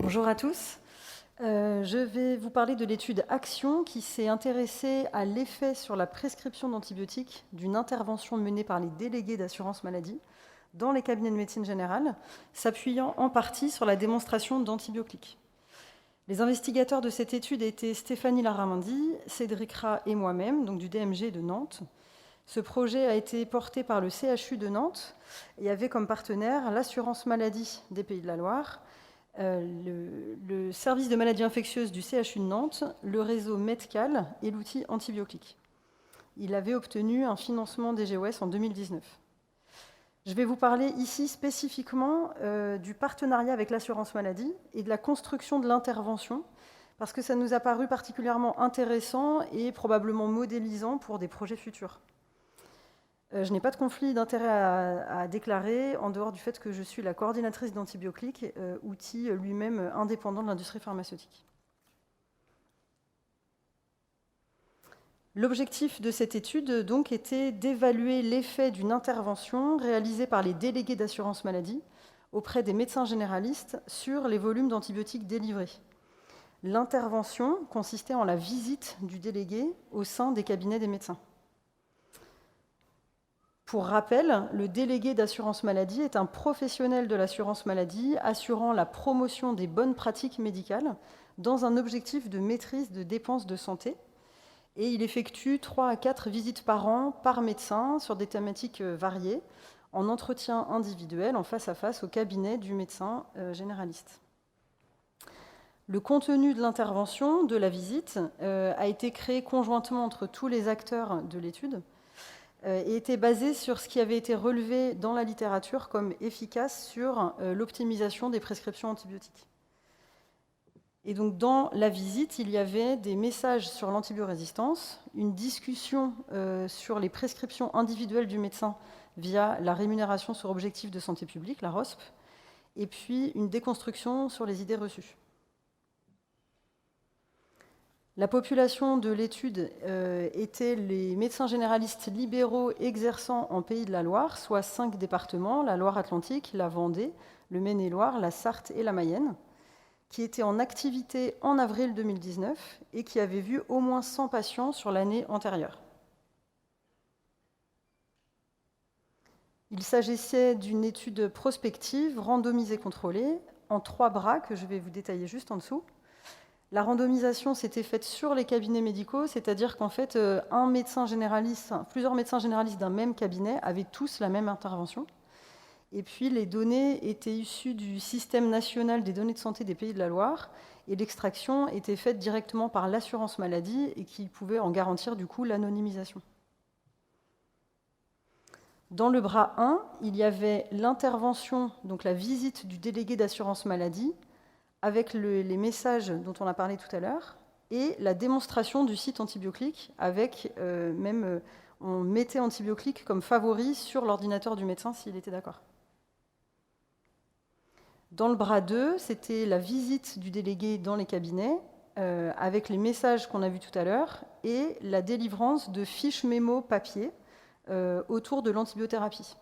Bonjour à tous. Je vais vous parler de l'étude Action qui s'est intéressée à l'effet sur la prescription d'antibiotiques d'une intervention menée par les délégués d'assurance maladie dans les cabinets de médecine générale, s'appuyant en partie sur la démonstration d'antibiocliques. Les investigateurs de cette étude étaient Stéphanie Laramendi, Cédric Rat et moi-même, donc du DMG de Nantes. Ce projet a été porté par le CHU de Nantes et avait comme partenaire l'assurance maladie des Pays de la Loire, le service de maladies infectieuses du CHU de Nantes, le réseau Medcal et l'outil Antibiotiques. Il avait obtenu un financement DGOS en 2019. Je vais vous parler ici spécifiquement du partenariat avec l'assurance maladie et de la construction de l'intervention, parce que ça nous a paru particulièrement intéressant et probablement modélisant pour des projets futurs. Je n'ai pas de conflit d'intérêt à déclarer, en dehors du fait que je suis la coordinatrice d'Antibiotiques, outil lui-même indépendant de l'industrie pharmaceutique. L'objectif de cette étude donc était d'évaluer l'effet d'une intervention réalisée par les délégués d'assurance maladie auprès des médecins généralistes sur les volumes d'antibiotiques délivrés. L'intervention consistait en la visite du délégué au sein des cabinets des médecins. Pour rappel, le délégué d'assurance maladie est un professionnel de l'assurance maladie assurant la promotion des bonnes pratiques médicales dans un objectif de maîtrise de dépenses de santé. Et il effectue 3 à 4 visites par an par médecin sur des thématiques variées, en entretien individuel, en face à face au cabinet du médecin généraliste. Le contenu de l'intervention, de la visite, a été créé conjointement entre tous les acteurs de l'étude et était basé sur ce qui avait été relevé dans la littérature comme efficace sur l'optimisation des prescriptions antibiotiques. Et donc dans la visite, il y avait des messages sur l'antibiorésistance, une discussion sur les prescriptions individuelles du médecin via la rémunération sur objectif de santé publique, la ROSP, et puis une déconstruction sur les idées reçues. La population de l'étude était les médecins généralistes libéraux exerçant en Pays de la Loire, soit 5 départements, la Loire-Atlantique, la Vendée, le Maine-et-Loire, la Sarthe et la Mayenne, qui étaient en activité en avril 2019 et qui avaient vu au moins 100 patients sur l'année antérieure. Il s'agissait d'une étude prospective, randomisée contrôlée, en 3 bras que je vais vous détailler juste en dessous. La randomisation s'était faite sur les cabinets médicaux, c'est-à-dire qu'en fait, plusieurs médecins généralistes d'un même cabinet avaient tous la même intervention. Et puis, les données étaient issues du système national des données de santé des Pays de la Loire, et l'extraction était faite directement par l'assurance maladie et qui pouvait en garantir du coup l'anonymisation. Dans le bras 1, il y avait l'intervention, donc la visite du délégué d'assurance maladie, avec les messages dont on a parlé tout à l'heure, et la démonstration du site Antibiotiques, avec on mettait Antibiotiques comme favori sur l'ordinateur du médecin s'il était d'accord. Dans le bras 2, c'était la visite du délégué dans les cabinets, avec les messages qu'on a vus tout à l'heure, et la délivrance de fiches mémo papier autour de l'antibiothérapie.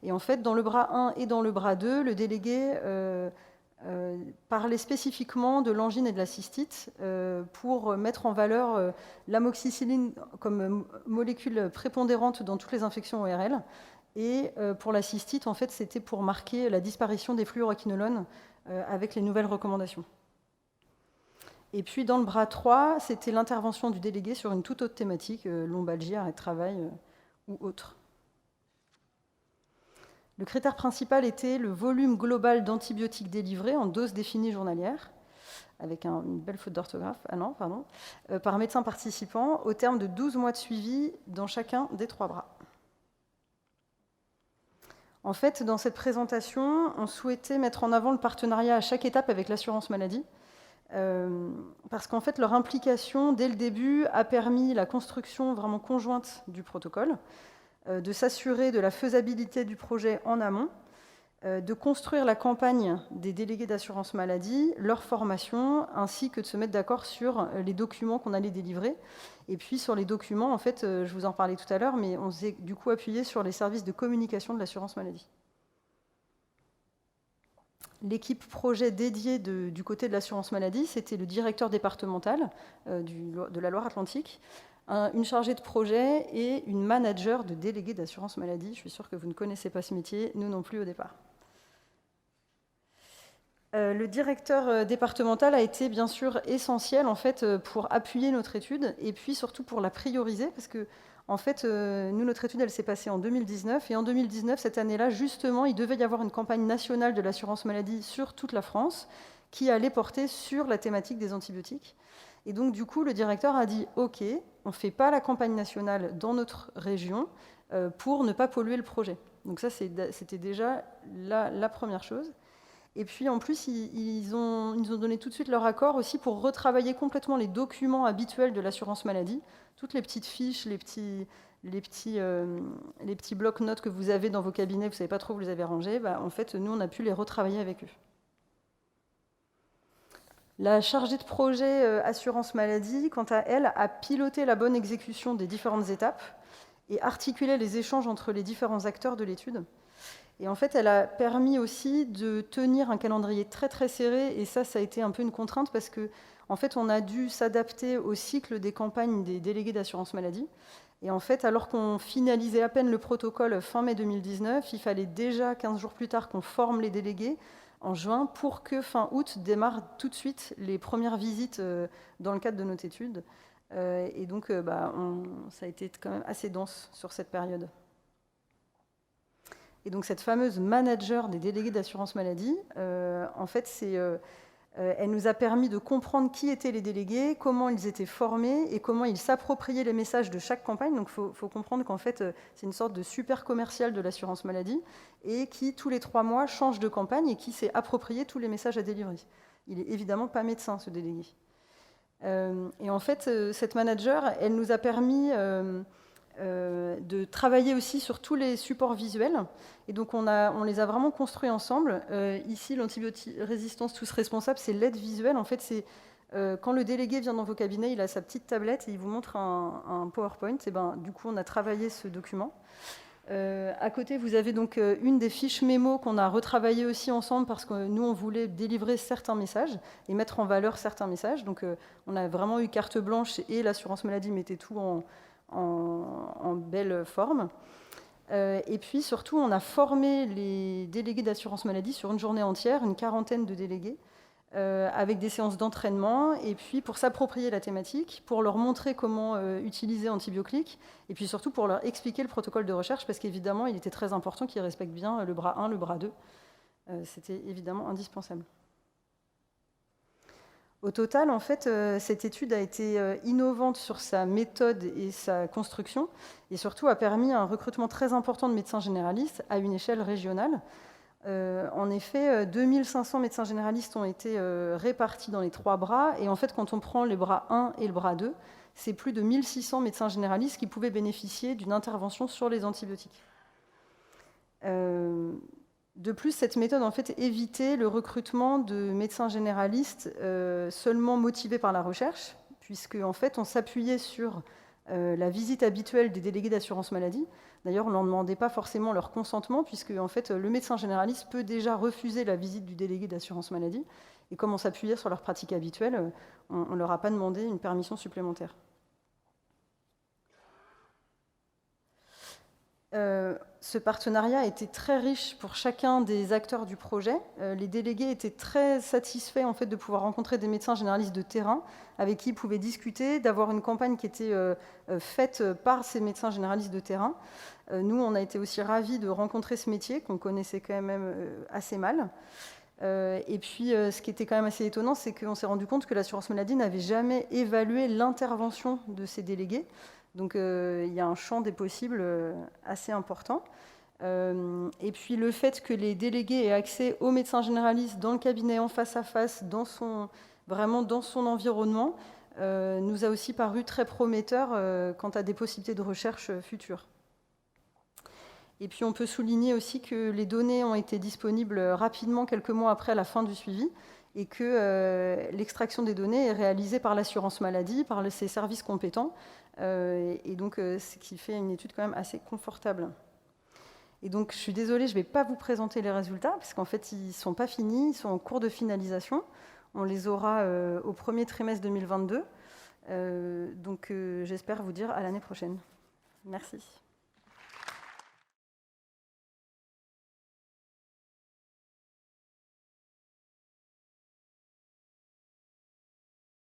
Et en fait, dans le bras 1 et dans le bras 2, le délégué parlait spécifiquement de l'angine et de la cystite pour mettre en valeur l'amoxicilline comme molécule prépondérante dans toutes les infections ORL. Et pour la cystite, en fait, c'était pour marquer la disparition des fluoroquinolones avec les nouvelles recommandations. Et puis dans le bras 3, c'était l'intervention du délégué sur une toute autre thématique, lombalgie, arrêt de travail ou autre. Le critère principal était le volume global d'antibiotiques délivrés en dose définie journalière, avec une belle faute d'orthographe, par médecin participant, au terme de 12 mois de suivi dans chacun des 3 bras. En fait, dans cette présentation, on souhaitait mettre en avant le partenariat à chaque étape avec l'assurance maladie, parce qu'en fait, leur implication, dès le début, a permis la construction vraiment conjointe du protocole, de s'assurer de la faisabilité du projet en amont, de construire la campagne des délégués d'assurance maladie, leur formation, ainsi que de se mettre d'accord sur les documents qu'on allait délivrer. Et puis sur les documents, en fait, je vous en parlais tout à l'heure, mais on s'est du coup appuyé sur les services de communication de l'assurance maladie. L'équipe projet dédiée du côté de l'assurance maladie, c'était le directeur départemental de la Loire-Atlantique, une chargée de projet et une manager de délégué d'assurance maladie. Je suis sûre que vous ne connaissez pas ce métier, nous non plus au départ. Le directeur départemental a été bien sûr essentiel en fait pour appuyer notre étude et puis surtout pour la prioriser parce que en fait nous notre étude elle s'est passée en 2019 et en 2019 cette année-là justement il devait y avoir une campagne nationale de l'assurance maladie sur toute la France qui allait porter sur la thématique des antibiotiques et donc du coup le directeur a dit ok on fait pas la campagne nationale dans notre région pour ne pas polluer le projet. Donc ça c'était déjà la première chose. Et puis en plus, ils nous ont donné tout de suite leur accord aussi pour retravailler complètement les documents habituels de l'assurance maladie, toutes les petites fiches, les petits blocs-notes que vous avez dans vos cabinets, vous ne savez pas trop où vous les avez rangés, en fait, nous, on a pu les retravailler avec eux. La chargée de projet assurance maladie, quant à elle, a piloté la bonne exécution des différentes étapes et articulé les échanges entre les différents acteurs de l'étude. Et en fait, elle a permis aussi de tenir un calendrier très très serré, et ça a été un peu une contrainte parce que, en fait, on a dû s'adapter au cycle des campagnes des délégués d'assurance maladie. Et en fait, alors qu'on finalisait à peine le protocole fin mai 2019, il fallait déjà 15 jours plus tard qu'on forme les délégués en juin pour que fin août démarrent tout de suite les premières visites dans le cadre de notre étude. Et donc, ça a été quand même assez dense sur cette période. Et donc cette fameuse manager des délégués d'assurance maladie, en fait, elle nous a permis de comprendre qui étaient les délégués, comment ils étaient formés et comment ils s'appropriaient les messages de chaque campagne. Donc il faut comprendre qu'en fait, c'est une sorte de super commercial de l'assurance maladie et qui, tous les 3 mois, change de campagne et qui s'est approprié tous les messages à délivrer. Il n'est évidemment pas médecin, ce délégué. Et en fait, cette manager, elle nous a permis de travailler aussi sur tous les supports visuels. Et donc, on les a vraiment construits ensemble. Ici, l'antibiorésistance tous responsables, c'est l'aide visuelle. En fait, c'est quand le délégué vient dans vos cabinets, il a sa petite tablette et il vous montre un PowerPoint. Et du coup, on a travaillé ce document. À côté, vous avez donc une des fiches mémo qu'on a retravaillées aussi ensemble parce que nous, on voulait délivrer certains messages et mettre en valeur certains messages. Donc, on a vraiment eu carte blanche et l'assurance maladie mettait tout en belle forme. Et puis surtout, on a formé les délégués d'assurance maladie sur une journée entière, une quarantaine de délégués, avec des séances d'entraînement, et puis pour s'approprier la thématique, pour leur montrer comment utiliser Antibioclick, et puis surtout pour leur expliquer le protocole de recherche, parce qu'évidemment, il était très important qu'ils respectent bien le bras 1, le bras 2. C'était évidemment indispensable. Au total, en fait, cette étude a été innovante sur sa méthode et sa construction, et surtout a permis un recrutement très important de médecins généralistes à une échelle régionale. En effet, 2500 médecins généralistes ont été répartis dans les 3 bras, et en fait, quand on prend les bras 1 et le bras 2, c'est plus de 1600 médecins généralistes qui pouvaient bénéficier d'une intervention sur les antibiotiques. De plus, cette méthode en fait évitait le recrutement de médecins généralistes seulement motivés par la recherche, puisque en fait on s'appuyait sur la visite habituelle des délégués d'assurance maladie. D'ailleurs, on n'en demandait pas forcément leur consentement, puisque en fait le médecin généraliste peut déjà refuser la visite du délégué d'assurance maladie. Et comme on s'appuyait sur leur pratique habituelle, on ne leur a pas demandé une permission supplémentaire. Ce partenariat a été très riche pour chacun des acteurs du projet. Les délégués étaient très satisfaits en fait, de pouvoir rencontrer des médecins généralistes de terrain avec qui ils pouvaient discuter, d'avoir une campagne qui était faite par ces médecins généralistes de terrain. Nous, on a été aussi ravis de rencontrer ce métier qu'on connaissait quand même assez mal. Et puis, ce qui était quand même assez étonnant, c'est qu'on s'est rendu compte que l'assurance maladie n'avait jamais évalué l'intervention de ces délégués. Donc, il y a un champ des possibles assez important. Et puis, le fait que les délégués aient accès aux médecins généralistes dans le cabinet, en face à face, vraiment dans son environnement, nous a aussi paru très prometteur quant à des possibilités de recherche futures. Et puis, on peut souligner aussi que les données ont été disponibles rapidement, quelques mois après la fin du suivi, et que l'extraction des données est réalisée par l'assurance maladie, par ses services compétents, et donc ce qui fait une étude quand même assez confortable. Et donc, je suis désolée, je ne vais pas vous présenter les résultats, parce qu'en fait, ils ne sont pas finis, ils sont en cours de finalisation. On les aura au premier trimestre 2022. Donc, j'espère vous dire à l'année prochaine. Merci.